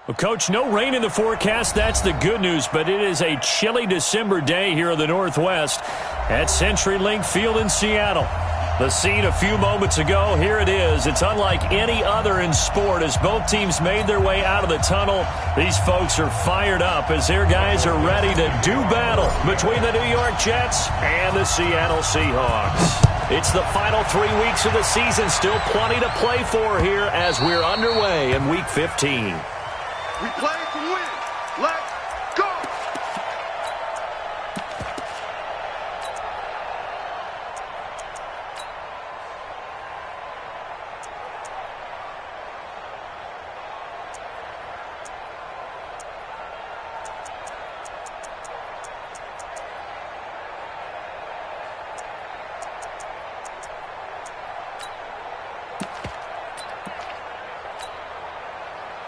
Well, Coach, no rain in the forecast. That's the good news, but it is a chilly December day here in the Northwest at CenturyLink Field in Seattle. The scene a few moments ago, here it is. It's unlike any other in sport as both teams made their way out of the tunnel. These folks are fired up as their guys are ready to do battle between the New York Jets and the Seattle Seahawks. It's the final 3 weeks of the season. Still plenty to play for here as we're underway in Week 15. We play to win. Let's go!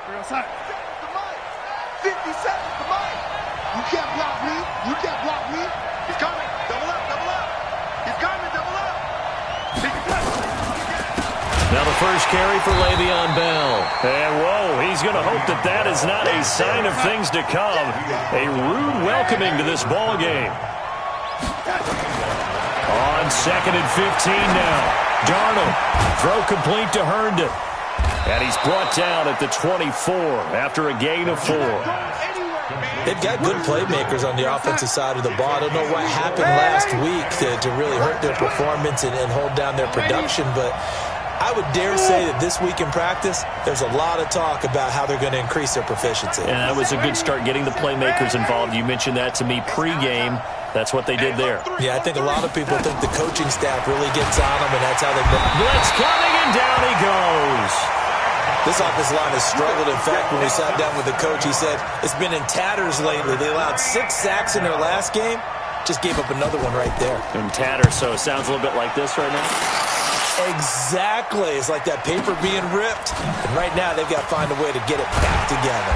We're outside. 50 seconds to mine. You can't block me. You can't block me. He's coming. Double up, double up. He's coming, double up. Now the first carry for Le'Veon Bell. And whoa, he's going to hope that that is not a sign of things to come. A rude welcoming to this ball game. On 2nd and 15 now. Darnold. Throw complete to Herndon. And he's brought down at the 24 after a gain of 4. They've got good playmakers on the offensive side of the ball. I don't know what happened last week to really hurt their performance and hold down their production, but I would dare say that this week in practice, there's a lot of talk about how they're going to increase their proficiency. And that was a good start getting the playmakers involved. You mentioned that to me pregame. That's what they did there. Yeah, I think a lot of people think the coaching staff really gets on them, and that's how they... Blitz coming, and down he goes. This offensive line has struggled. In fact, when we sat down with the coach, he said it's been in tatters lately. They allowed 6 sacks in their last game. Just gave up another one right there. In tatters, so it sounds a little bit like this right now? Exactly. It's like that paper being ripped. And right now, they've got to find a way to get it back together.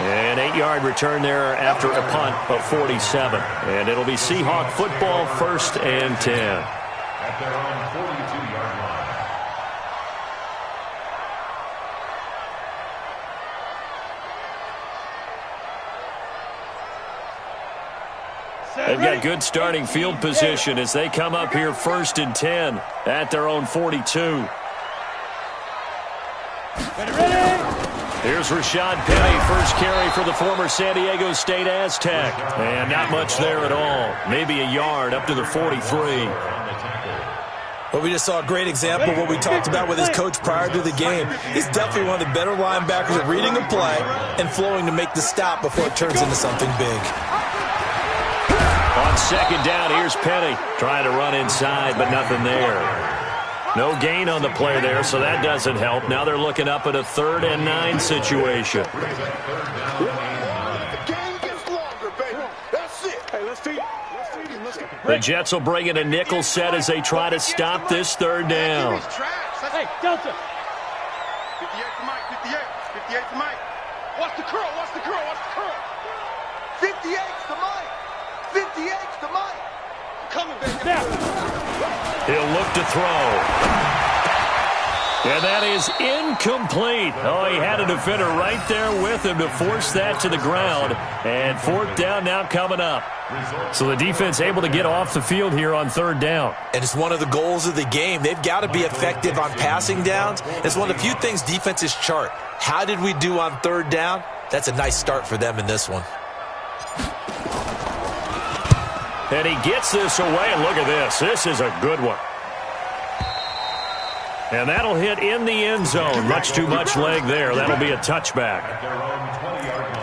An 8-yard return there after a punt of 47. And it'll be Seahawk football, 1st and 10. At their own 42-yard line. They've got good starting field position as they come up here 1st and 10 at their own 42. Here's Rashad Penny, first carry for the former San Diego State Aztec. And not much there at all. Maybe a yard up to the 43. Well, we just saw a great example of what we talked about with his coach prior to the game. He's definitely one of the better linebackers at reading a play and flowing to make the stop before it turns into something big. On 2nd down, here's Penny trying to run inside, but nothing there. No gain on the play there, so that doesn't help. Now they're looking up at a 3rd and 9 situation. The game gets longer, baby. That's it. Hey, let's feed him. The Jets will bring in a nickel set as they try to stop this 3rd down. Hey, Delta. 58 to Mike, 58. 58 to Mike. Watch the curl, watch the curl, watch the curl. 58 to Mike. 58 to Mike. Coming, baby. Now. He'll look to throw. And that is incomplete. Oh, he had a defender right there with him to force that to the ground. And 4th down now coming up. So the defense able to get off the field here on 3rd down. And it's one of the goals of the game. They've got to be effective on passing downs. It's one of the few things defenses chart. How did we do on 3rd down? That's a nice start for them in this one. And he gets this away, and look at this. This is a good one. And that'll hit in the end zone. Much too much leg there. That'll be a touchback. At their own 20-yard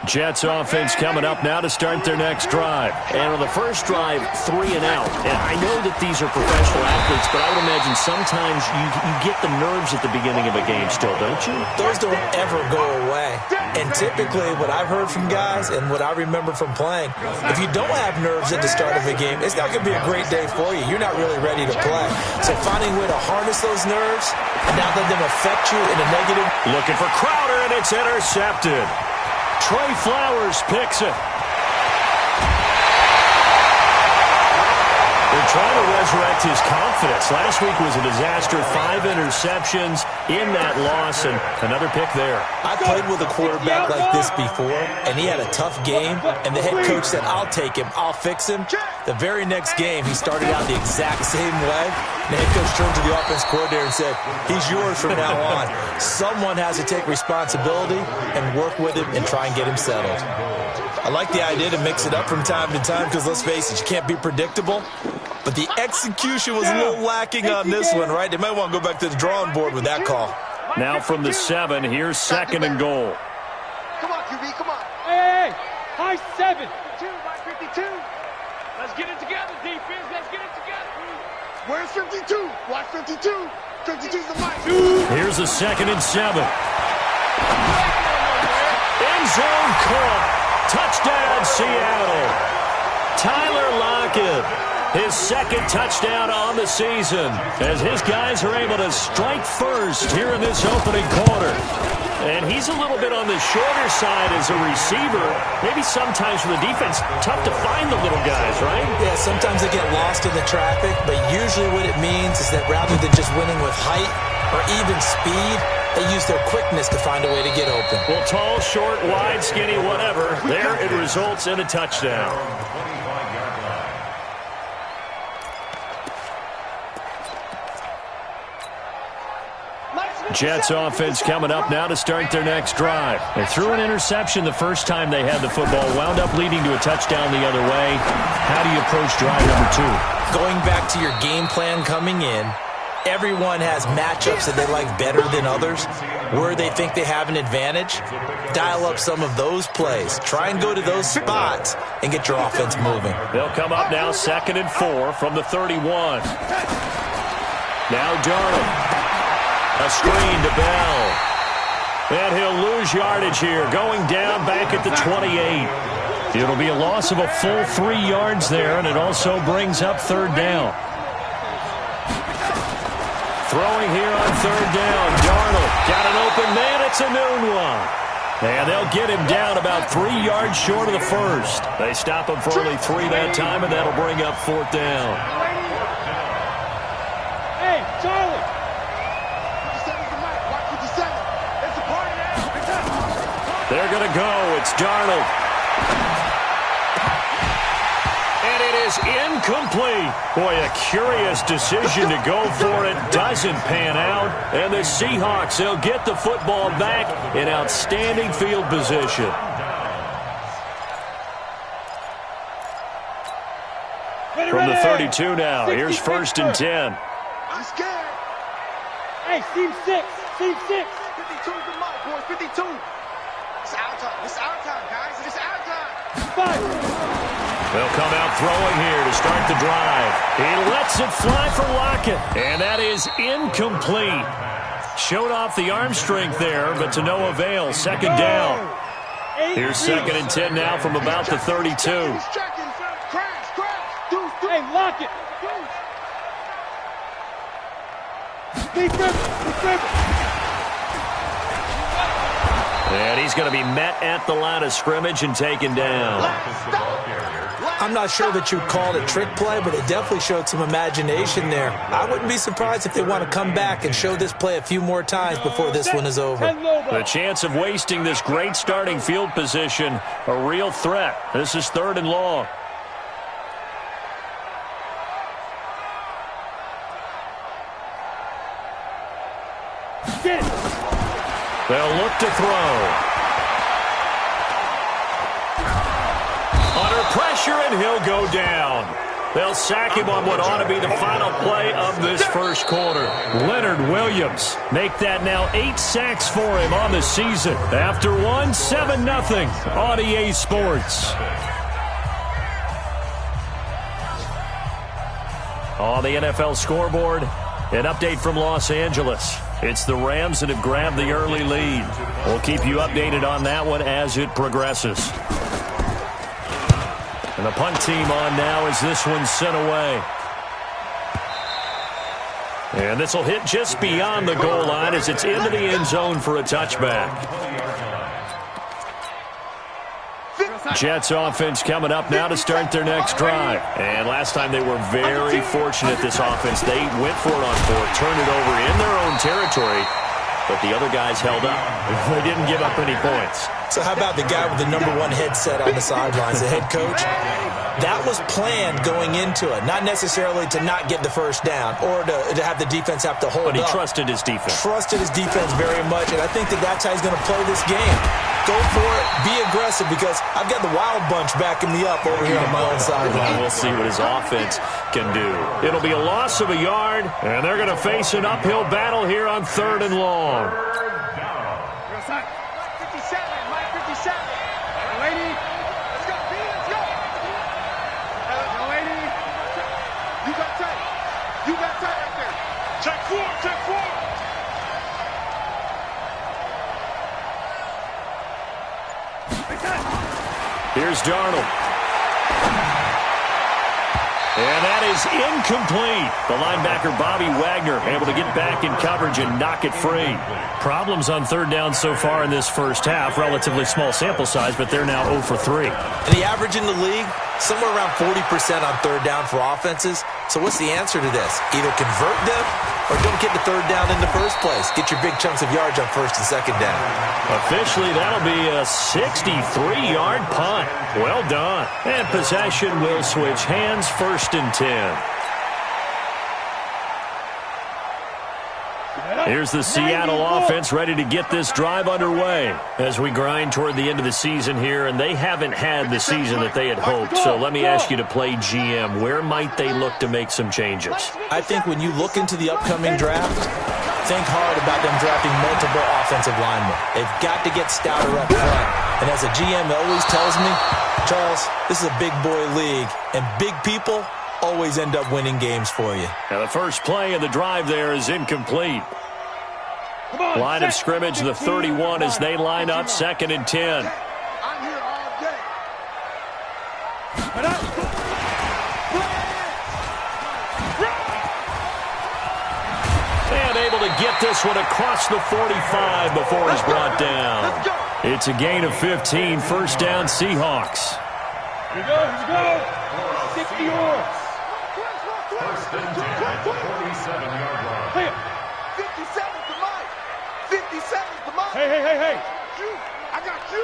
Jets offense coming up now to start their next drive. And on the first drive, 3 and out. And I know that these are professional athletes, but I would imagine sometimes you get the nerves at the beginning of a game still, don't you? Those don't ever go away. And typically what I've heard from guys and what I remember from playing, if you don't have nerves at the start of a game, it's not going to be a great day for you. You're not really ready to play. So finding a way to harness those nerves and not let them affect you in a negative. Looking for Crowder, and it's intercepted. Trey Flowers picks it. They're trying to resurrect his confidence. Last week was a disaster. 5 interceptions in that loss, and another pick there. I played with a quarterback like this before, and he had a tough game, and the head coach said, I'll take him, I'll fix him. The very next game, he started out the exact same way. The head coach turned to the offense coordinator and said, he's yours from now on. Someone has to take responsibility and work with him and try and get him settled. I like the idea to mix it up from time to time because, let's face it, you can't be predictable. But the execution was a little lacking on this one, right? They might want to go back to the drawing board with that call. Now from the 7, here's 2nd and goal. Come on, QB, come on. Hey, high 7. 52, by 52. Let's get it together, defense. Let's get it together. Where's 52? Watch 52. 52's the mic. Here's a 2nd and 7. End zone caught. Touchdown, Seattle. Tyler Lockett, his 2nd touchdown on the season, as his guys are able to strike first here in this opening quarter. And he's a little bit on the shorter side as a receiver. Maybe sometimes for the defense, tough to find the little guys, right? Yeah, sometimes they get lost in the traffic, but usually what it means is that rather than just winning with height or even speed, they use their quickness to find a way to get open. Well, tall, short, wide, skinny, whatever, there it results in a touchdown. Jets offense coming up now to start their next drive. They threw an interception the first time they had the football, wound up leading to a touchdown the other way. How do you approach drive number 2? Going back to your game plan coming in, everyone has matchups that they like better than others, where they think they have an advantage. Dial up some of those plays. Try and go to those spots and get your offense moving. They'll come up now 2nd and 4 from the 31. Now Darnold. A screen to Bell. And he'll lose yardage here, going down back at the 28. It'll be a loss of a full 3 yards there, and it also brings up 3rd down. Throwing here on 3rd down. Darnold got an open man. It's a noon one. And they'll get him down about 3 yards short of the first. They stop him for only 3 that time, and that'll bring up 4th down. Hey, Charlie. They're going to go. It's Darnold. And it is incomplete. Boy, a curious decision to go for it. Doesn't pan out. And the Seahawks, they'll get the football back in outstanding field position. From the 32 now, here's 1st and 10. I'm scared. Hey, seam 6. Seam 6. 52's the mic, boys. 52. It's our time. It's our time, guys. It's our time. 5. They'll come out throwing here to start the drive. He lets it fly for Lockett. And that is incomplete. Showed off the arm strength there, but to no avail. 2nd down. Here's 2nd and 10 now from about the 32. Hey, Lockett. And he's going to be met at the line of scrimmage and taken down. I'm not sure that you'd call it a trick play, but it definitely showed some imagination there. I wouldn't be surprised if they want to come back and show this play a few more times before this one is over. The chance of wasting this great starting field position, a real threat. This is 3rd and long. They'll look to throw. Under pressure, and he'll go down. They'll sack him on what ought to be the final play of this first quarter. Leonard Williams make that now 8 sacks for him on the season. After one, 7-0 on EA Sports. On the NFL scoreboard, an update from Los Angeles. It's the Rams that have grabbed the early lead. We'll keep you updated on that one as it progresses. And the punt team on now as this one's sent away. And this will hit just beyond the goal line as it's into the end zone for a touchback. Jets offense coming up now to start their next drive. And last time they were very fortunate, this offense. They went for it on fourth, turned it over in their own territory, but the other guys held up. They didn't give up any points. So how about the guy with the #1 headset on the sidelines, the head coach? That was planned going into it, not necessarily to not get the first down or to have the defense have to hold up. But he trusted his defense. Trusted his defense very much, and I think that's how he's going to play this game. Go for it, be aggressive, because I've got the wild bunch backing me up over here on my own sideline. We'll see what his offense can do. It'll be a loss of a yard, and they're going to face an uphill battle here on 3rd and long. Here's Darnold. And that is incomplete. The linebacker, Bobby Wagner, able to get back in coverage and knock it free. Problems on 3rd down so far in this first half. Relatively small sample size, but they're now 0 for 3. And the average in the league, somewhere around 40% on 3rd down for offenses. So what's the answer to this? Either convert them or don't get the 3rd down in the first place. Get your big chunks of yards on 1st and 2nd down. Officially, that'll be a 63-yard punt. Well done. And possession will switch hands, 1st and 10. Here's the Seattle offense ready to get this drive underway as we grind toward the end of the season here, and they haven't had the season that they had hoped. So let me ask you to play GM. Where might they look to make some changes? I think when you look into the upcoming draft, think hard about them drafting multiple offensive linemen. They've got to get stouter up front. And as a GM always tells me, Charles, this is a big boy league, and big people always end up winning games for you. Now the first play of the drive there is incomplete. Line of scrimmage, the 31 as they line up, 2nd and 10. I'm here all day. And able to get this one across the 45 before he's brought down. It's a gain of 15, 1st down Seahawks. Here we go. 60 yards. 1st and 10 at the 47-yard line. 57's the mic. 57's the mic. Hey. I got you.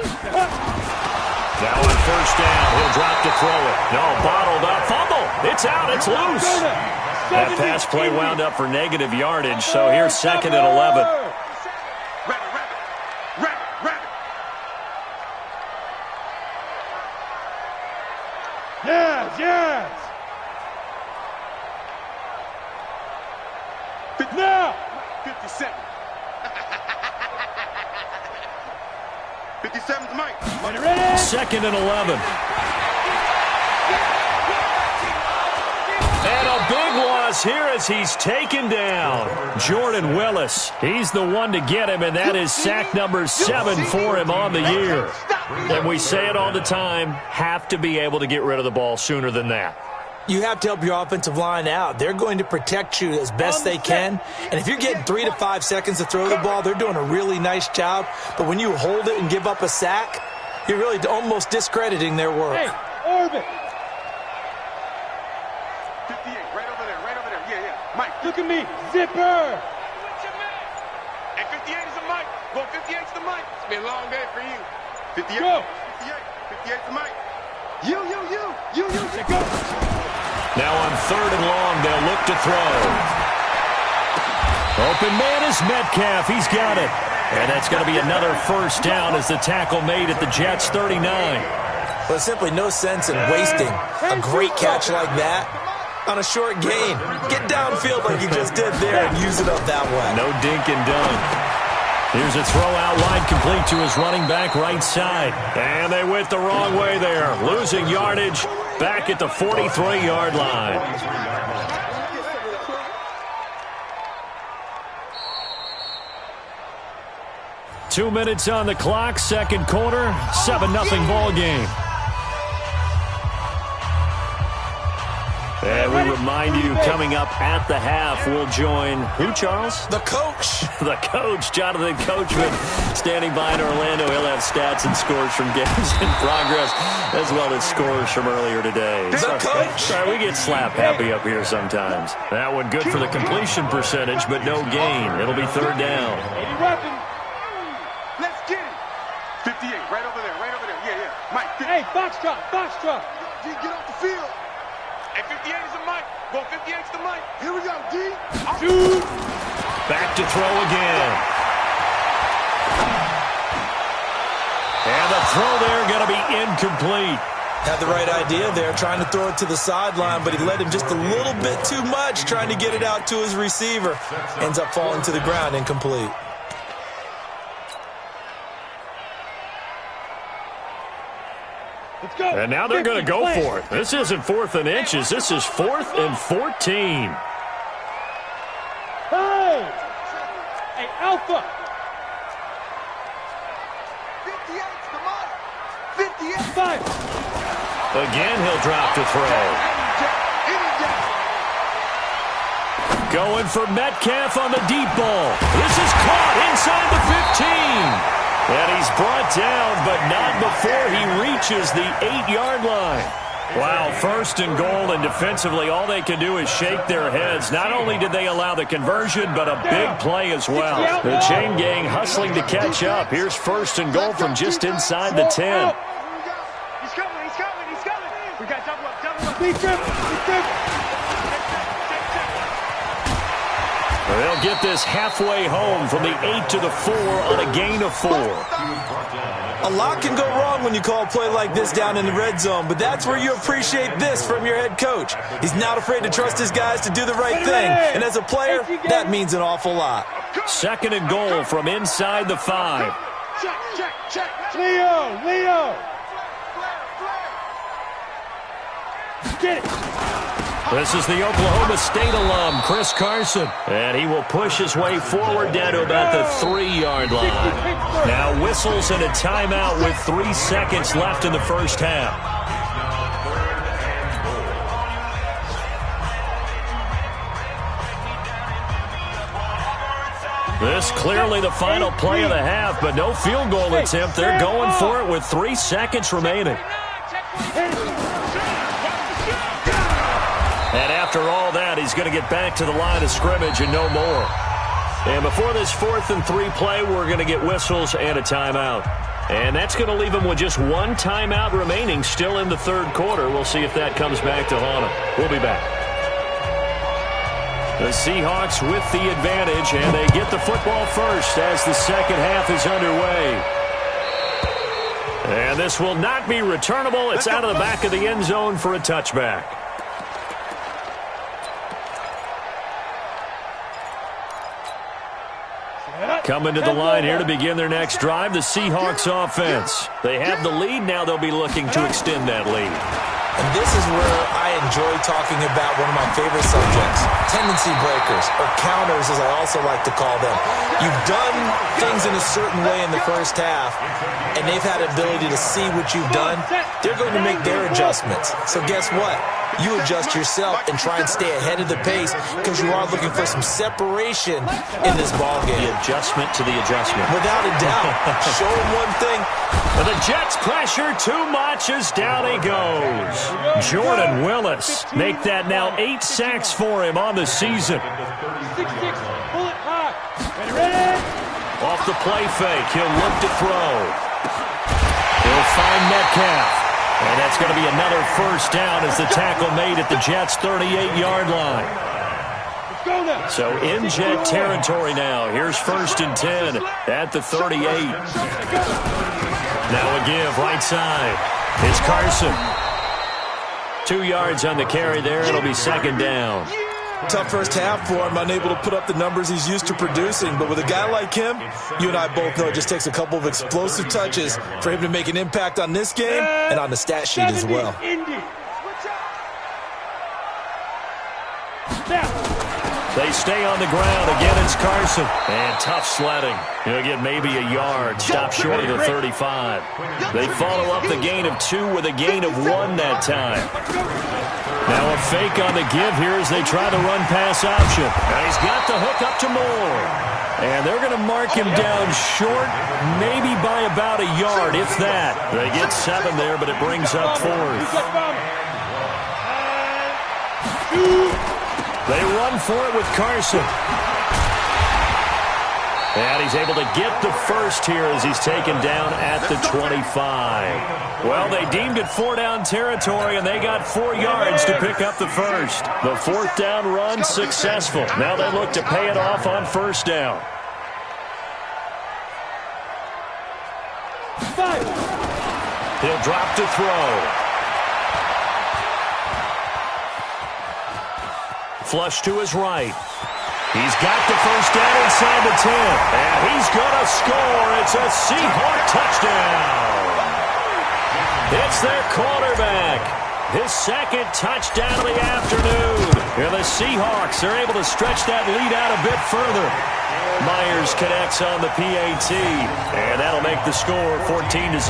Now on 1st down, he'll drop to throw it. No, bottled up. Fumble. It's out. It's loose. That pass play wound up for negative yardage, so here's 2nd and 11. Rabbit. Yes. Now. 57. 57's the mic. Ready? 2nd and 11. And a big loss here as he's taken down. Jordan Willis, he's the one to get him, and that is sack number 7 for him on the year. And we say it all the time, have to be able to get rid of the ball sooner than that. You have to help your offensive line out. They're going to protect you as best they can. And if you're getting 3 to 5 seconds to throw the ball, they're doing a really nice job. But when you hold it and give up a sack, you're really almost discrediting their work. Hey, orbit. 58, right over there. Yeah. Mike, Look at me. Zipper. and 58 is the mic. Well, 58's the mic. It's been a long day for you. 58. Go. 58's the mic. You. Go. Now on 3rd and long, they'll look to throw. Open man is Metcalf. He's got it. And that's going to be another 1st down as the tackle made at the Jets' 39. There's simply no sense in wasting a great catch like that on a short gain. Get downfield like you just did there and use it up that way. No dink and dunk. Here's a throw out wide, complete to his running back right side. And they went the wrong way there. Losing yardage back at the 43-yard line. 2 minutes on the clock, second quarter, 7-0 ball game. And we remind you, coming up at the half, we'll join who, Charles? The coach. The coach, Jonathan Coachman, standing by in Orlando. He'll have stats and scores from games in progress, as well as scores from earlier today. The coach. Sorry, we get slap happy up here sometimes. That one good for the completion percentage, but no gain. It'll be third down. Let's get it. 58, right over there, right over there. Yeah, yeah. Mike, 50. Hey, box truck, box truck. D, get off the field. Hey, 58 is the mic. Go 58's the mic. Here we go, D. Shoot. Back to throw again. And the throw there going to be incomplete. Had the right idea there, trying to throw it to the sideline, but he led him just a little bit too much, trying to get it out to his receiver. Ends up falling to the ground, incomplete. Let's go. And now they're going to go for it. This isn't 4th and inches. This is 4th and 14. Hey, Alpha. 58's the mic. 58. 5. Again, he'll drop to throw. Going for Metcalf on the deep ball. This is caught inside the 15. And he's brought down, but not before he reaches the 8-yard line. Wow, 1st and goal, and defensively all they can do is shake their heads. Not only did they allow the conversion, but a big play as well. The chain gang hustling to catch up. Here's 1st and goal from just inside the 10. He's coming, he's coming, he's coming. We got double up, double up. Be triple. They'll get this halfway home from the 8 to the 4 on a gain of 4. A lot can go wrong when you call a play like this down in the red zone, but that's where you appreciate this from your head coach. He's not afraid to trust his guys to do the right thing, and as a player, that means an awful lot. 2nd and goal from inside the 5. Check, check, check. Leo. Get it. This is the Oklahoma State alum, Chris Carson. And he will push his way forward down to about the 3-yard line. Now whistles and a timeout with 3 seconds left in the first half. This clearly the final play of the half, but no field goal attempt. They're going for it with 3 seconds remaining. And after all that, he's going to get back to the line of scrimmage and no more. And before this 4th and 3 play, we're going to get whistles and a timeout. And that's going to leave him with just 1 timeout remaining still in the 3rd quarter. We'll see if that comes back to haunt him. We'll be back. The Seahawks with the advantage, and they get the football first as the second half is underway. And this will not be returnable. It's out of the back of the end zone for a touchback. Coming to the line here to begin their next drive, the Seahawks offense. They have the lead. Now they'll be looking to extend that lead. And this is where I enjoy talking about one of my favorite subjects, tendency breakers, or counters as I also like to call them. You've done things in a certain way in the first half, and they've had ability to see what you've done. They're going to make their adjustments. So guess what? You adjust yourself and try and stay ahead of the pace because you are looking for some separation in this ballgame. The adjustment to the adjustment. Without a doubt. Show them one thing. And the Jets pressure too much as down he goes. Jordan Willis make that now 8 sacks for him on the season. 6-6, pull it high. Ready? Off the play fake, he'll look to throw. He'll find Metcalf. And that's going to be another first down as the tackle made at the Jets' 38-yard line. Let's go now. So in Jet territory now. Here's 1st and 10 at the 38. Now a give right side. It's Carson. 2 yards on the carry there. It'll be second down. Tough first half for him, unable to put up the numbers he's used to producing. But with a guy like him, you and I both know it just takes a couple of explosive touches for him to make an impact on this game and on the stat sheet as well. They stay on the ground. Again, it's Carson. And tough sledding. He'll get maybe a yard. Stop short of the 35. They follow up the gain of 2 with a gain of 1 that time. Now a fake on the give here as they try the run-pass option. Now he's got the hook up to Moore. And they're going to mark him down short, maybe by about a yard, if that. They get 7 there, but it brings up 4th. They run for it with Carson. And he's able to get the first here as he's taken down at the 25. Well, they deemed it 4-down territory, and they got 4 yards to pick up the first. The 4th down run successful. Now they look to pay it off on 1st down. He'll drop to throw. Flush to his right. He's got the first down inside the 10. And he's going to score. It's a Seahawk touchdown. It's their quarterback. His 2nd touchdown of the afternoon. And the Seahawks are able to stretch that lead out a bit further. Myers connects on the PAT. And that'll make the score 14-0.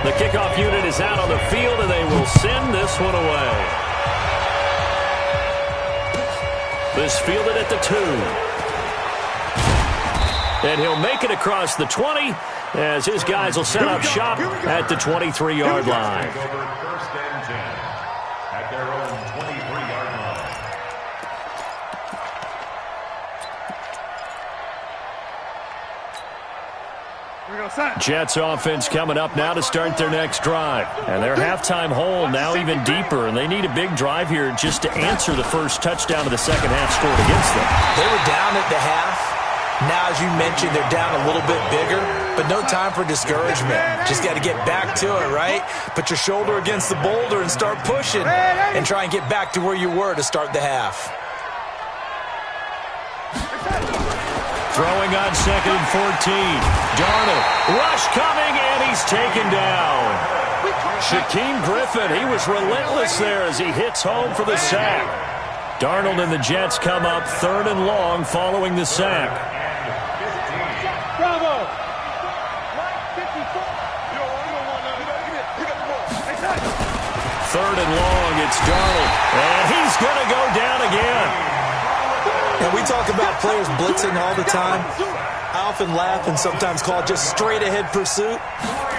The kickoff unit is out on the field, and they will send this one away. This fielded at the 2. And he'll make it across the 20 as his guys will set up shop at the 23-yard line. First and 10 at their own 23-yard line. Jets offense coming up now to start their next drive. And their halftime hole now even deeper, and they need a big drive here just to answer the first touchdown of the second half scored against them. They were down at the half. Now, as you mentioned, they're down a little bit bigger, but no time for discouragement. Just got to get back to it, right? Put your shoulder against the boulder and start pushing and try and get back to where you were to start the half. Throwing on 2nd and 14. Darnold, rush coming, and he's taken down. Shaquem Griffin, he was relentless there as he hits home for the sack. Darnold and the Jets come up 3rd and long following the sack. Bravo! 3rd and long, it's Darnold, and he's going to go down again. And we talk about players blitzing all the time. I often laugh and sometimes call it just straight-ahead pursuit.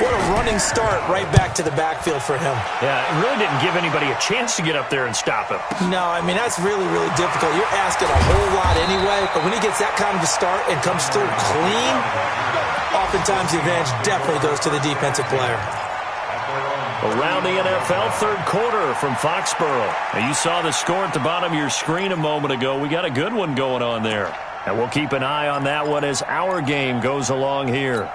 What a running start right back to the backfield for him. Yeah, it really didn't give anybody a chance to get up there and stop him. No, I mean, that's really, really difficult. You're asking a whole lot anyway, but when he gets that kind of a start and comes through clean, oftentimes the advantage definitely goes to the defensive player. Around the NFL, 3rd quarter from Foxborough. Now, you saw the score at the bottom of your screen a moment ago. We got a good one going on there. And we'll keep an eye on that one as our game goes along here.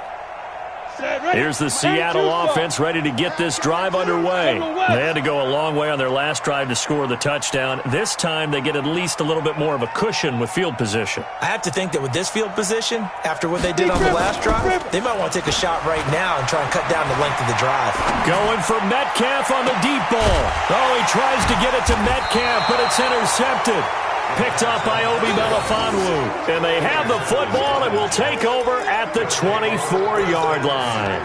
Here's the Seattle offense ready to get this drive underway. They had to go a long way on their last drive to score the touchdown. This time they get at least a little bit more of a cushion with field position. I have to think that with this field position, after what they did on the last drive, they might want to take a shot right now and try and cut down the length of the drive. Going for Metcalf on the deep ball. Oh, he tries to get it to Metcalf, but it's intercepted. Picked up by Obi Melifonwu. And they have the football and will take over at the 24-yard line.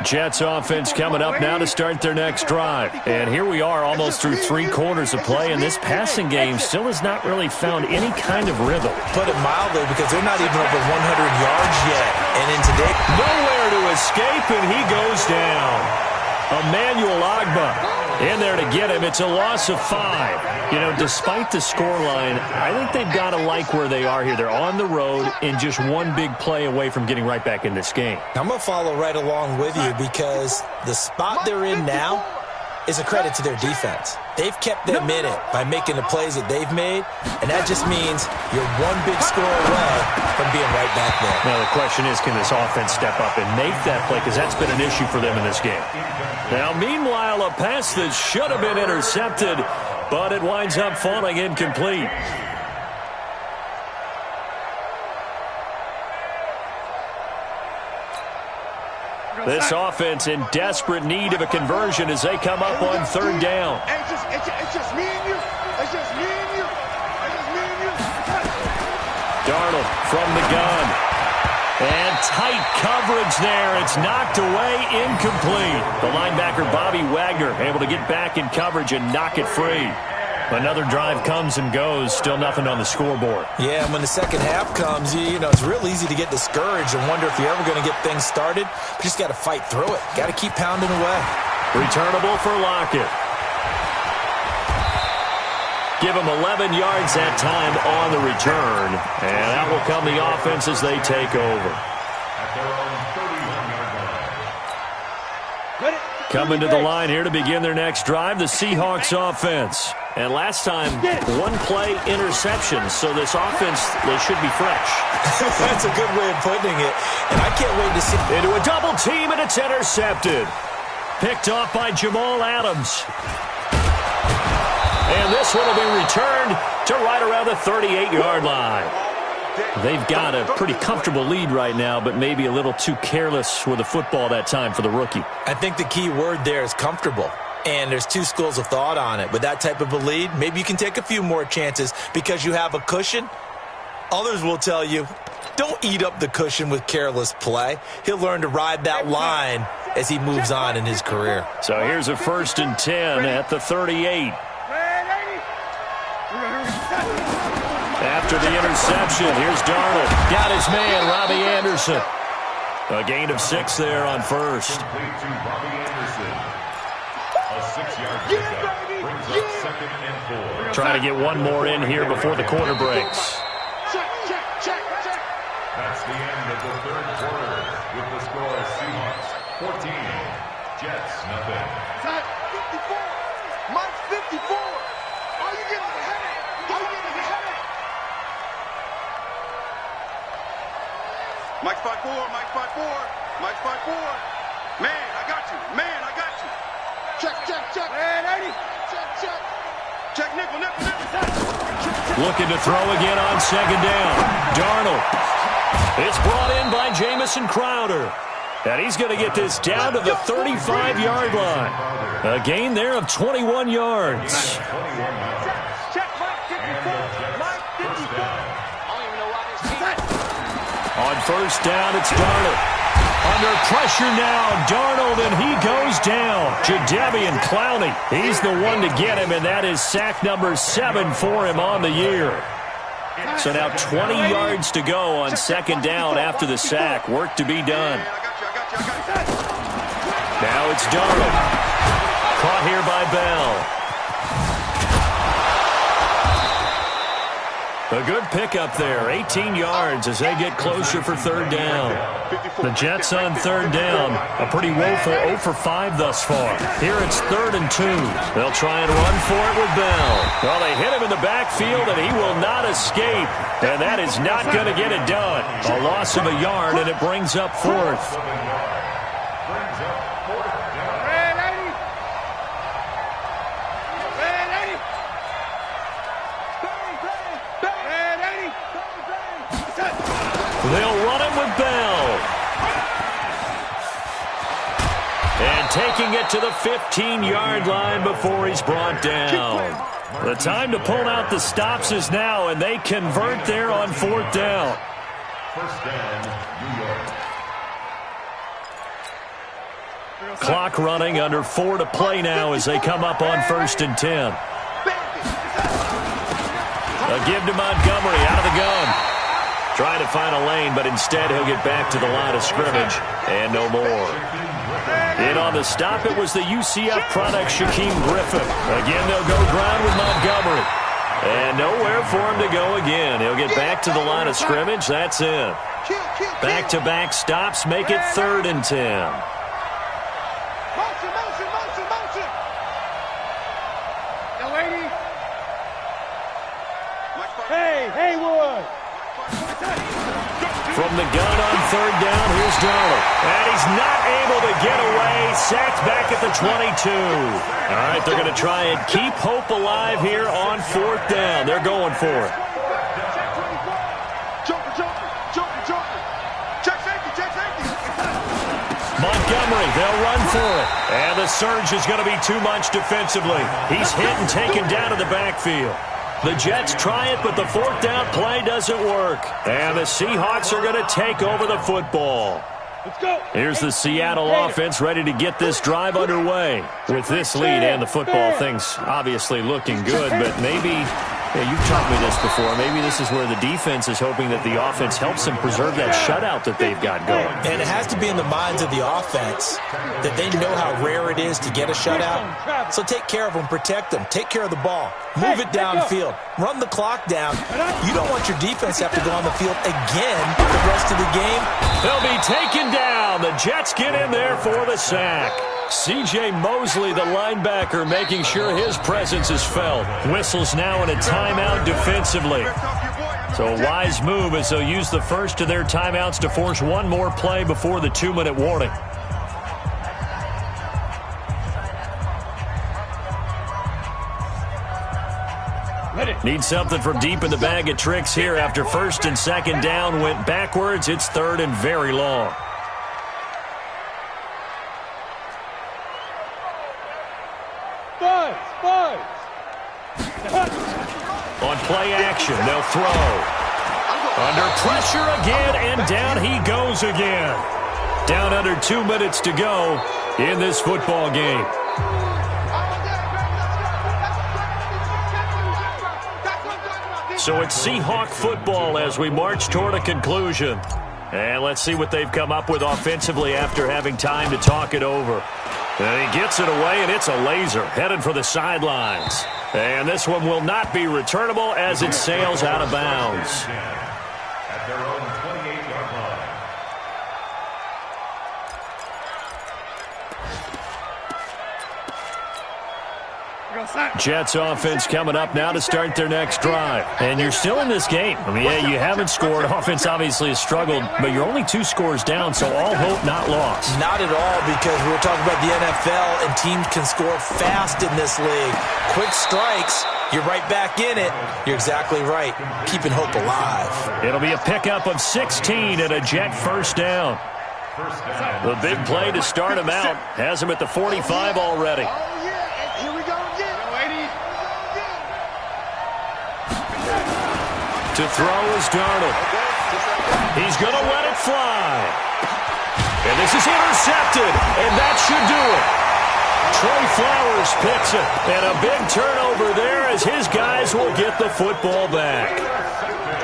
Jets offense coming up now to start their next drive. And here we are almost through 3 quarters of play, and this passing game still has not really found any kind of rhythm. Put it mildly, because they're not even over 100 yards yet. And in today, nowhere to escape, and he goes down. Emmanuel Ogbah in there to get him. It's a loss of 5. You know, despite the scoreline, I think they've got to like where they are here. They're on the road and just one big play away from getting right back in this game. I'm going to follow right along with you, because the spot they're in now, is a credit to their defense. They've kept them in it by making the plays that they've made, and that just means you're one big score away from being right back there. Now the question is, can this offense step up and make that play? Because that's been an issue for them in this game. Now, meanwhile, a pass that should have been intercepted, but it winds up falling incomplete. This offense in desperate need of a conversion as they come up on third down. It's just me and you. It's just me and you. It's just me and you. Darnold from the gun. And tight coverage there. It's knocked away, incomplete. The linebacker, Bobby Wagner, able to get back in coverage and knock it free. Another drive comes and goes. Still nothing on the scoreboard. Yeah, and when the second half comes, you know, it's real easy to get discouraged and wonder if you're ever going to get things started. You just got to fight through it. Got to keep pounding away. Returnable for Lockett. Give him 11 yards that time on the return. And out will come the offense as they take over. Coming to the line here to begin their next drive, the Seahawks offense. And last time, one play interception. So this offense, they should be fresh. That's a good way of putting it. And I can't wait to see. Into a double team, and it's intercepted. Picked off by Jamal Adams. And this one will be returned to right around the 38-yard line. They've got a pretty comfortable lead right now, but maybe a little too careless with the football that time for the rookie. I think the key word there is comfortable. And there's two schools of thought on it. With that type of a lead, maybe you can take a few more chances because you have a cushion. Others will tell you, don't eat up the cushion with careless play. He'll learn to ride that line as he moves on in his career. So here's a 1st and 10 at the 38. After the interception, here's Darnold. Got his man, Robbie Anderson. A gain of 6 there on first. Trying to get one more in here before the quarter breaks. That's the end of the third quarter with the score Seahawks 14, Jets nothing. 54. Mike's 54. Are you getting a headache? Are you getting a headache? Mike's 5-4. Mike's 5-4. Mike's 5-4. Man, I got you. Man, I got you. Check. Man, 80. Check. Check nickel. Looking to throw again on second down. Darnold. It's brought in by Jamison Crowder. And he's going to get this down to the 35-yard line. A gain there of 21 yards. Check Mike 54. Mike 54. On first down, it's Darnold. Under pressure now, Darnold, and he goes down. Jadeveon Clowney, he's the one to get him, and that is sack number 7 for him on the year. So now 20 yards to go on second down after the sack. Work to be done. Now it's Darnold. Caught here by Bell. A good pickup there, 18 yards as they get closer for third down. The Jets on third down, a pretty woeful 0 for 5 thus far. Here it's 3rd and 2. They'll try and run for it with Bell. Well, they hit him in the backfield, and he will not escape. And that is not going to get it done. A loss of a yard, and it brings up 4th. They'll run him with Bell. And taking it to the 15-yard line before he's brought down. The time to pull out the stops is now, and they convert there on 4th down. First down, New York. Clock running, under 4 to play now as they come up on 1st and 10. A give to Montgomery out of the gun. Trying to find a lane, but instead he'll get back to the line of scrimmage, and no more. In on the stop, it was the UCF product, Shaquem Griffin. Again, they'll go ground with Montgomery. And nowhere for him to go again. He'll get back to the line of scrimmage. That's it. Back-to-back stops make it 3rd and 10. Haywood. From the gun on third down, here's Darnold. And he's not able to get away. Sacked back at the 22. All right, they're going to try and keep hope alive here on fourth down. They're going for it. Montgomery, they'll run for it. And the surge is going to be too much defensively. He's hit and taken down to the backfield. The Jets try it, but the fourth down play doesn't work. And the Seahawks are going to take over the football. Let's go. Here's the Seattle offense ready to get this drive underway. With this lead and the football, things obviously looking good, but maybe, you've taught me this before, maybe this is where the defense is hoping that the offense helps them preserve that shutout that they've got going. And it has to be in the minds of the offense that they know how rare it is to get a shutout. So take care of them, protect them, take care of the ball, move it downfield, run the clock down. You don't want your defense to have to go on the field again the rest of the game. They'll be taken down. The Jets get in there for the sack. C.J. Mosley, the linebacker, making sure his presence is felt. Whistles now in a timeout defensively. So a wise move as they'll use the first of their timeouts to force one more play before the 2-minute warning. Need something from deep in the bag of tricks here after first and second down went backwards. It's third and very long. On play action, they'll throw. Under pressure again, and down he goes again. Down under 2 minutes to go in this football game. So it's Seahawk football as we march toward a conclusion. And let's see what they've come up with offensively after having time to talk it over. And he gets it away, and it's a laser headed for the sidelines. And this one will not be returnable as it sails out of bounds. At their own 28-yard line. Jets offense coming up now to start their next drive. And you're still in this game. I mean, yeah, you haven't scored. Offense obviously has struggled, but you're only 2 scores down, so all hope not lost. Not at all, because we're talking about the NFL, and teams can score fast in this league. Quick strikes, you're right back in it. You're exactly right. Keeping hope alive. It'll be a pickup of 16 and a Jet first down. The big play to start him out has him at the 45 already. To throw is Darnold. He's going to let it fly. And this is intercepted, and that should do it. Trey Flowers picks it, and a big turnover there as his guys will get the football back.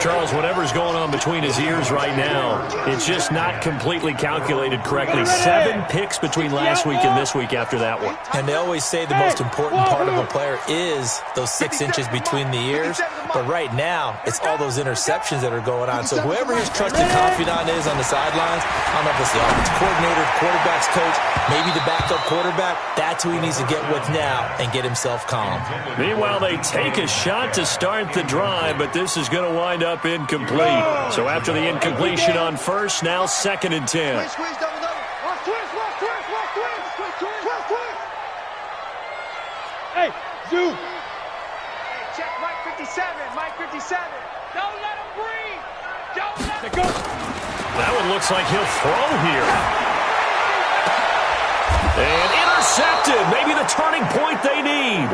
Charles, whatever's going on between his ears right now, it's just not completely calculated correctly. 7 picks between last week and this week after that one. And they always say the most important part of a player is those 6 inches between the ears. But right now, it's all those interceptions that are going on. So whoever his trusted confidant is on the sidelines, I don't know if it's the offensive coordinator, the quarterback's coach, maybe the backup quarterback, that's who he needs to get with now and get himself calm. Meanwhile, they take a shot to start the drive, but this is going to wind up incomplete. So after the incompletion on first, now 2nd and 10. Hey, Zoo. Check Mike 57, Mike 57. Don't let him breathe. Don't let him Go. That one looks like he'll throw here. And intercepted. Maybe the turning point they need.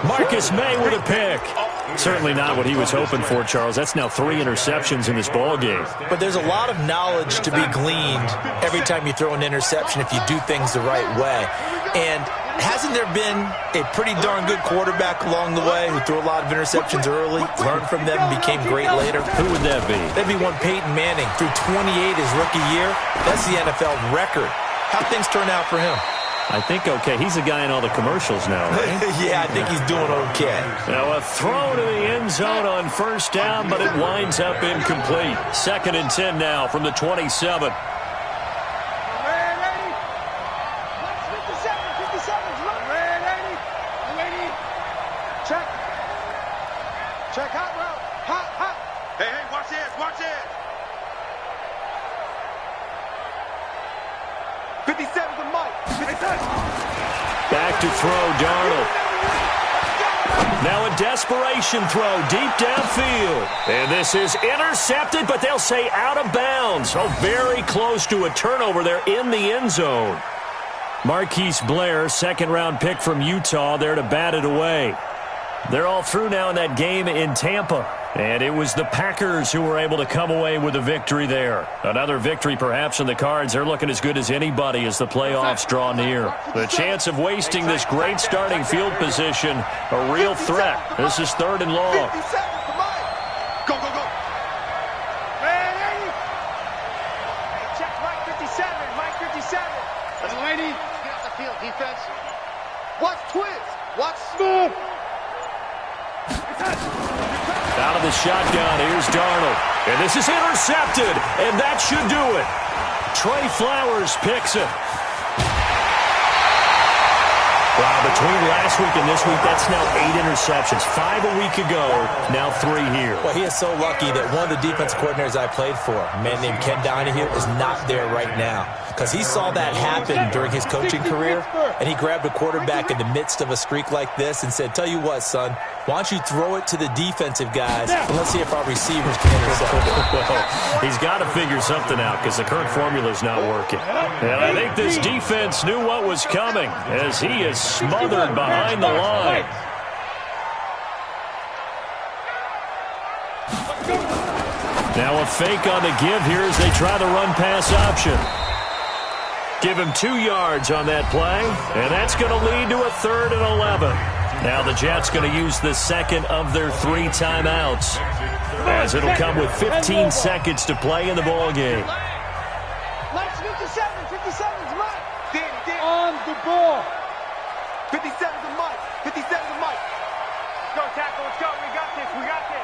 Marcus May with a pick. Certainly not what he was hoping for, Charles. That's now 3 interceptions in this ball game. But there's a lot of knowledge to be gleaned every time you throw an interception if you do things the right way. And hasn't there been a pretty darn good quarterback along the way who threw a lot of interceptions early, learned from them, and became great later? Who would that be? That'd be one Peyton Manning. Threw 28 his rookie year. That's the NFL record. How'd things turn out for him? I think okay. He's a guy in all the commercials now, right? Yeah, I think he's doing okay. Now a throw to the end zone on first down, but it winds up incomplete. 2nd and 10 now from the 27. Check hot route. Hot. 57's the mic. 57. Back to throw, Darnold. Now a desperation throw deep downfield. And this is intercepted, but they'll say out of bounds. Oh, very close to a turnover there in the end zone. Marquise Blair, second-round pick from Utah, there to bat it away. They're all through now in that game in Tampa. And it was the Packers who were able to come away with a victory there. Another victory perhaps in the cards. They're looking as good as anybody as the playoffs draw near. The chance of wasting this great starting field position, a real threat. This is 3rd and long. 57's the mic. Go, go, go. Hey, check Mike 57, Mike 57. Little lady, get off the field, defense. Watch twins. Watch smooth. Out of the shotgun, here's Darnold. And this is intercepted, and that should do it. Trey Flowers picks it. Wow, between last week and this week, that's now 8 interceptions. 5 a week ago, now 3 here. Well, he is so lucky that one of the defense coordinators I played for, a man named Ken Donahue, is not there right now. Because he saw that happen during his coaching career, and he grabbed a quarterback in the midst of a streak like this and said, tell you what, son, why don't you throw it to the defensive guys, and let's see if our receivers can intercept it. Well, he's got to figure something out because the current formula is not working. And I think this defense knew what was coming as he is smothered behind the line. Now a fake on the give here as they try the run-pass option. Give him 2 yards on that play, and that's going to lead to a 3rd and 11. Now the Jets going to use the second of their 3 timeouts, as it'll come with 15 seconds to play in the ball game. Mike's 57, 57's Mike. On the ball. 57's the mic. 57's the mic. Let's go, tackle, let's go. We got this, we got this.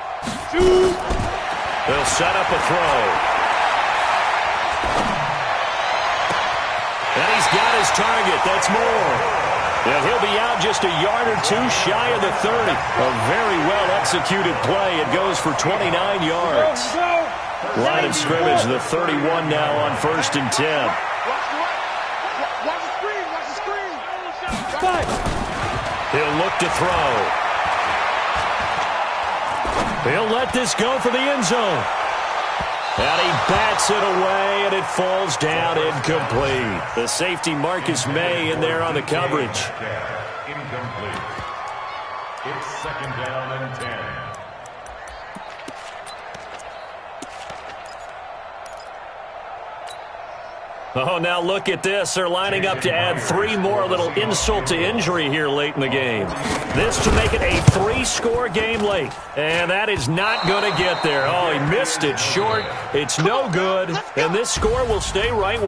They'll set up a throw. And he's got his target. That's more. And he'll be out just a yard or 2 shy of the 30. A very well-executed play. It goes for 29 yards. Line of scrimmage, the 31 now on 1st and 10. Watch the right. Watch the screen, watch the screen. He'll look to throw. He'll let this go for the end zone. And he bats it away, and it falls down incomplete. The safety, Marcus May, in there on the coverage. Incomplete. It's 2nd down and 10. Oh, now look at this. They're lining up to add 3 more, a little insult to injury here late in the game. This to make it a 3-score game late. And that is not going to get there. Oh, he missed it short. It's no good. And this score will stay right.